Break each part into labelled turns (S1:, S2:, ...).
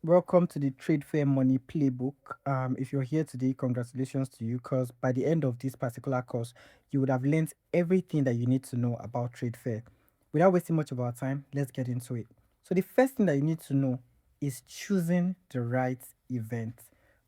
S1: Welcome to the Trade Fair Money Playbook. If you're here today, congratulations to you because by the end of this particular course, you would have learned everything that you need to know about trade fair. Without wasting much of our time, let's get into it. So, the first thing that you need to know is choosing the right event.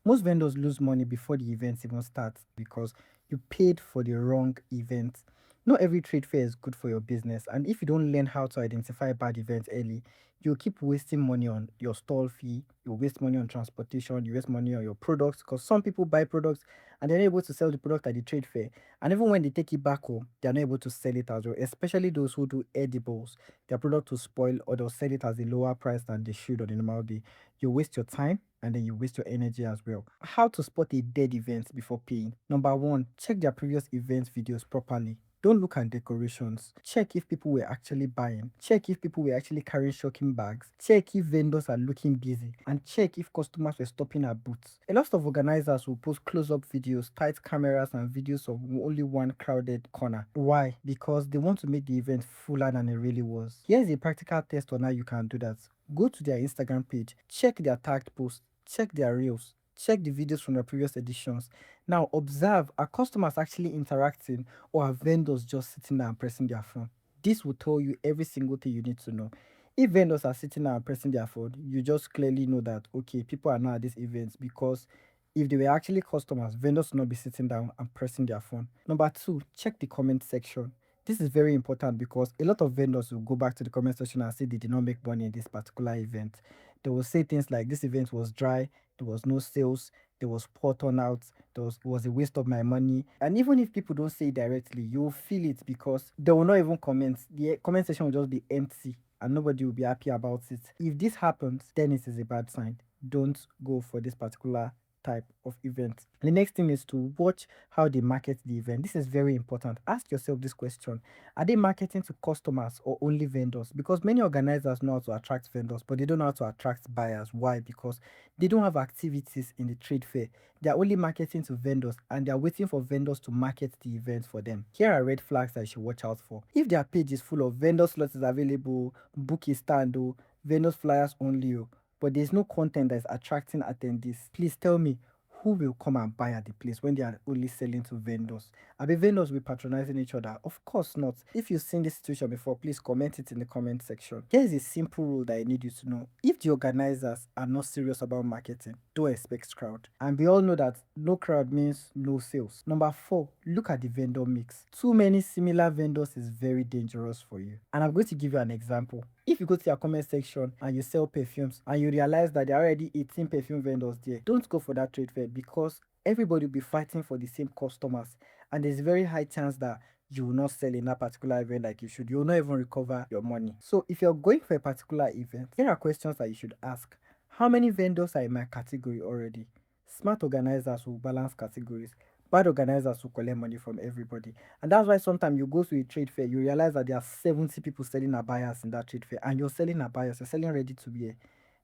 S1: Most vendors lose money before the event even starts because you paid for the wrong event. Not every trade fair is good for your business, and if you don't learn how to identify bad events early, you keep wasting money on your stall fee, you waste money on transportation, you waste money on your products because some people buy products and they're not able to sell the product at the trade fair. And even when they take it back home, they're not able to sell it as well, especially those who do edibles. Their product will spoil or they'll sell it as a lower price than they should on the normal day. You waste your time and then you waste your energy as well. How to spot a dead event before paying? Number one, check their previous event videos properly. Don't look at decorations. Check if people were actually buying. Check if people were actually carrying shocking bags. Check if vendors are looking busy. And check if customers were stopping at booths. A lot of organizers will post close up videos, tight cameras, and videos of only one crowded corner. Why? Because they want to make the event fuller than it really was. Here's a practical test on how you can do that. Go to their Instagram page, check their tagged posts, check their reels, check the videos from the previous editions. Now observe, are customers actually interacting or are vendors just sitting there and pressing their phone? This will tell you every single thing you need to know. If vendors are sitting there and pressing their phone, you just clearly know that okay, people are not at this event because if they were actually customers, vendors will not be sitting down and pressing their phone. Number two, check the comment section. This is very important because a lot of vendors will go back to the comment section and say they did not make money in this particular event. They will say things like this event was dry, there was no sales, there was poor turnout, it was a waste of my money. And even if people don't say it directly, you'll feel it because they will not even comment. The comment section will just be empty and nobody will be happy about it. If this happens, then it is a bad sign. Don't go for this particular type of event. The next thing is to watch how they market the event. This is very important. Ask yourself this question: are they marketing to customers or only vendors? Because many organizers know how to attract vendors, but they don't know how to attract buyers. Why? Because they don't have activities in the trade fair. They are only marketing to vendors and they are waiting for vendors to market the event for them. Here are red flags that you should watch out for. If their page is full of vendor slots is available, book a stand, vendors flyers only, but there's no content that is attracting attendees, please tell me who will come and buy at the place when they are only selling to vendors? Are the vendors will be patronizing each other? Of course not. If you've seen this situation before, please comment it in the comment section. Here is a simple rule that I need you to know. If the organizers are not serious about marketing, don't expect crowd. And we all know that no crowd means no sales. Number four, look at the vendor mix. Too many similar vendors is very dangerous for you. And I'm going to give you an example. If you go to your comment section and you sell perfumes and you realize that there are already 18 perfume vendors there, don't go for that trade fair because everybody will be fighting for the same customers. And there's a very high chance that you will not sell in that particular event like you should. You will not even recover your money. So if you're going for a particular event, here are questions that you should ask. How many vendors are in my category already? Smart organizers will balance categories. Bad organizers will collect money from everybody. And that's why sometimes you go to a trade fair, you realize that there are 70 people selling a bias in that trade fair, and you're selling a bias, you're selling ready to wear.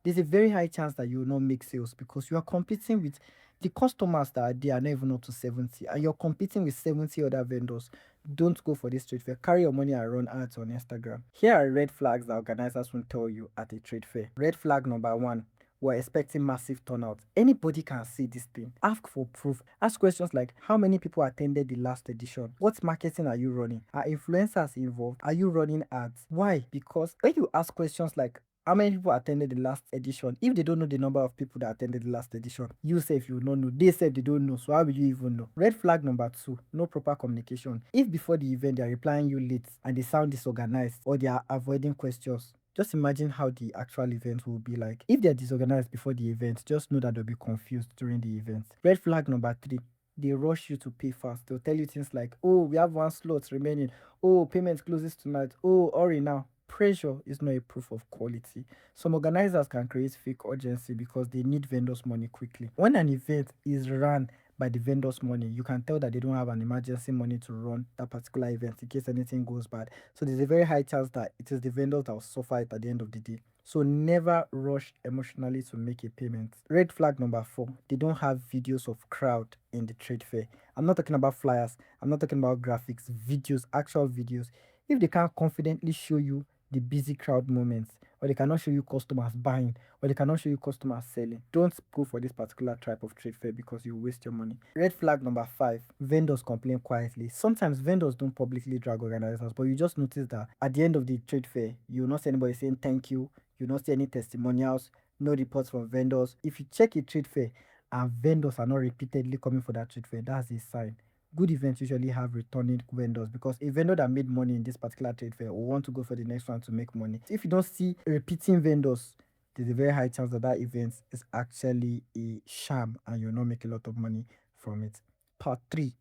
S1: There's a very high chance that you will not make sales because you are competing with the customers that are there are not even up to 70, and you're competing with 70 other vendors. Don't go for this trade fair. Carry your money and run ads on Instagram. Here are red flags that organizers won't tell you at a trade fair. Red flag number one: we're expecting massive turnout. Anybody can see this thing. Ask for proof. Ask questions like how many people attended the last edition? What marketing are you running? Are influencers involved? Are you running ads? Why? Because when you ask questions like how many people attended the last edition, if they don't know the number of people that attended the last edition, you say if you don't know, they said they don't know, so how will you even know? Red flag number two: no proper communication. If before the event they are replying you late and they sound disorganized or they are avoiding questions, just imagine how the actual event will be like. If they're disorganized before the event, just know that they'll be confused during the event. Red flag number three: they rush you to pay fast. They'll tell you things like, oh, we have one slot remaining. Oh, payment closes tonight. Oh, hurry now. Pressure is not a proof of quality. Some organizers can create fake urgency because they need vendors' money quickly. When an event is run by the vendors' money, you can tell that they don't have an emergency money to run that particular event in case anything goes bad. So there's a very high chance that it is the vendors that will suffer it at the end of the day. So never rush emotionally to make a payment. Red flag number four: they don't have videos of crowd in the trade fair. I'm not talking about flyers, I'm not talking about graphics, videos, actual videos. If they can't confidently show you the busy crowd moments, or they cannot show you customers buying, or they cannot show you customers selling. Don't go for this particular type of trade fair because you waste your money. Red flag number 5, vendors complain quietly. Sometimes vendors don't publicly drag organizers, but you just notice that at the end of the trade fair, you will not see anybody saying thank you will not see any testimonials, no reports from vendors. If you check a trade fair and vendors are not repeatedly coming for that trade fair, that's a sign. Good events usually have returning vendors because a vendor that made money in this particular trade fair will want to go for the next one to make money. If you don't see repeating vendors, there's a very high chance that that event is actually a sham and you'll not make a lot of money from it. Part 3,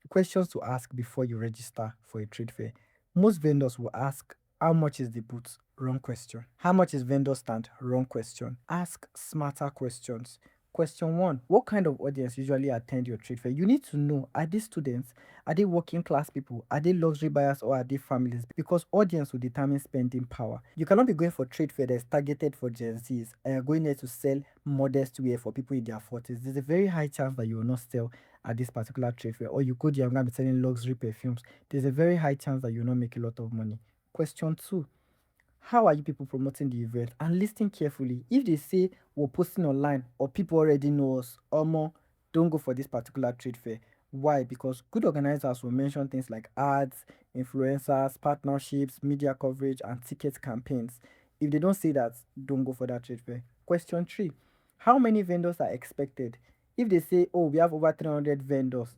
S1: questions to ask before you register for a trade fair. Most vendors will ask, how much is the booth? Wrong question. How much is vendor stand? Wrong question. Ask smarter questions. Question 1, what kind of audience usually attend your trade fair? You need to know, are they students? Are they working class people? Are they luxury buyers or are they families? Because audience will determine spending power. You cannot be going for trade fair that is targeted for Gen Zs and you're going there to sell modest wear for people in their 40s. There's a very high chance that you will not sell at this particular trade fair, or you go there and gonna be selling luxury perfumes. There's a very high chance that you'll not make a lot of money. Question 2, how are you people promoting the event? And listen carefully. If they say we're posting online or people already know us, or more, don't go for this particular trade fair. Why? Because good organizers will mention things like ads, influencers, partnerships, media coverage, and ticket campaigns. If they don't say that, don't go for that trade fair. Question 3, how many vendors are expected? If they say, oh, we have over 300 vendors,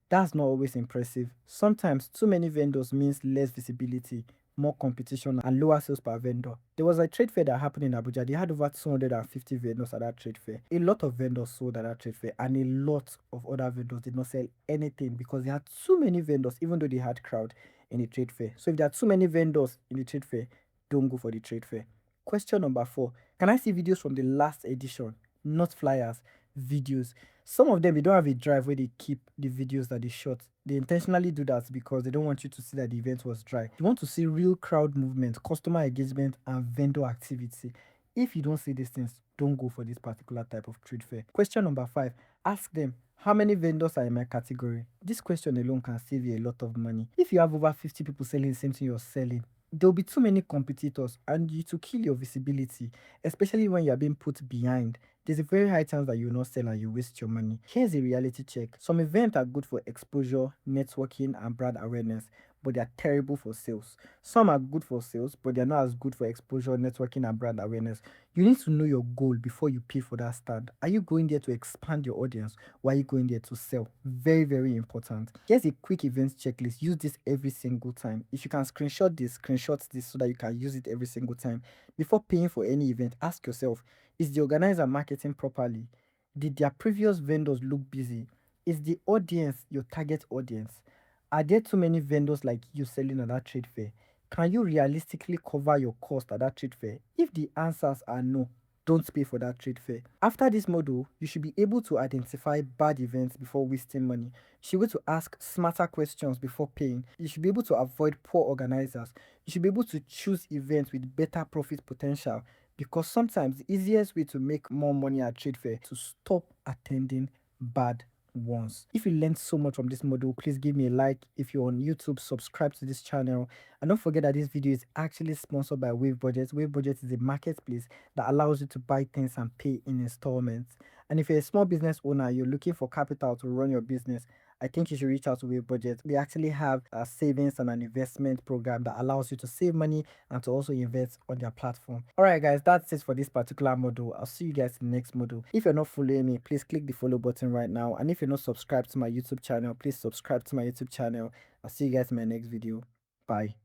S1: that's not always impressive. Sometimes too many vendors means less visibility, more competition, and lower sales per vendor. There was a trade fair that happened in Abuja. They had over 250 vendors at that trade fair. A lot of vendors sold at that trade fair, and a lot of other vendors did not sell anything because they had too many vendors, even though they had crowd in the trade fair. So if there are too many vendors in the trade fair, don't go for the trade fair. Question number 4, can I see videos from the last edition? Not flyers, videos. Some of them, they don't have a drive where they keep the videos that they shot. They intentionally do that because they don't want you to see that the event was dry. You want to see real crowd movement, customer engagement, and vendor activity. If you don't see these things, don't go for this particular type of trade fair. Question number 5, ask them, how many vendors are in my category? This question alone can save you a lot of money. If you have over 50 people selling the same thing you're selling, there'll be too many competitors and you to kill your visibility, especially when you're being put behind. There's a very high chance that you'll not sell and you waste your money. Here's a reality check. Some events are good for exposure, networking, and brand awareness, but they are terrible for sales. Some are good for sales, but they're not as good for exposure, networking, and brand awareness. You need to know your goal before you pay for that stand. Are you going there to expand your audience, or are you going there to sell? Very, very important. Here's a quick events checklist. Use this every single time. If you can screenshot this so that you can use it every single time. Before paying for any event, ask yourself, is the organizer marketing properly? Did their previous vendors look busy? Is the audience your target audience? Are there too many vendors like you selling at that trade fair? Can you realistically cover your cost at that trade fair? If the answers are no, don't pay for that trade fair. After this model, you should be able to identify bad events before wasting money. You should be able to ask smarter questions before paying. You should be able to avoid poor organizers. You should be able to choose events with better profit potential because sometimes the easiest way to make more money at trade fair is to stop attending bad ones. If you learned so much from this model, please give me a like. If you're on YouTube, subscribe to this channel. And don't forget that this video is actually sponsored by Wave Budget. Wave Budget is a marketplace that allows you to buy things and pay in installments. And if you're a small business owner, you're looking for capital to run your business, I think you should reach out to Wave Budget. They actually have a savings and an investment program that allows you to save money and to also invest on their platform. Alright guys, that's it for this particular model. I'll see you guys in the next model. If you're not following me, please click the follow button right now. And if you're not subscribed to my YouTube channel, please subscribe to my YouTube channel. I'll see you guys in my next video. Bye.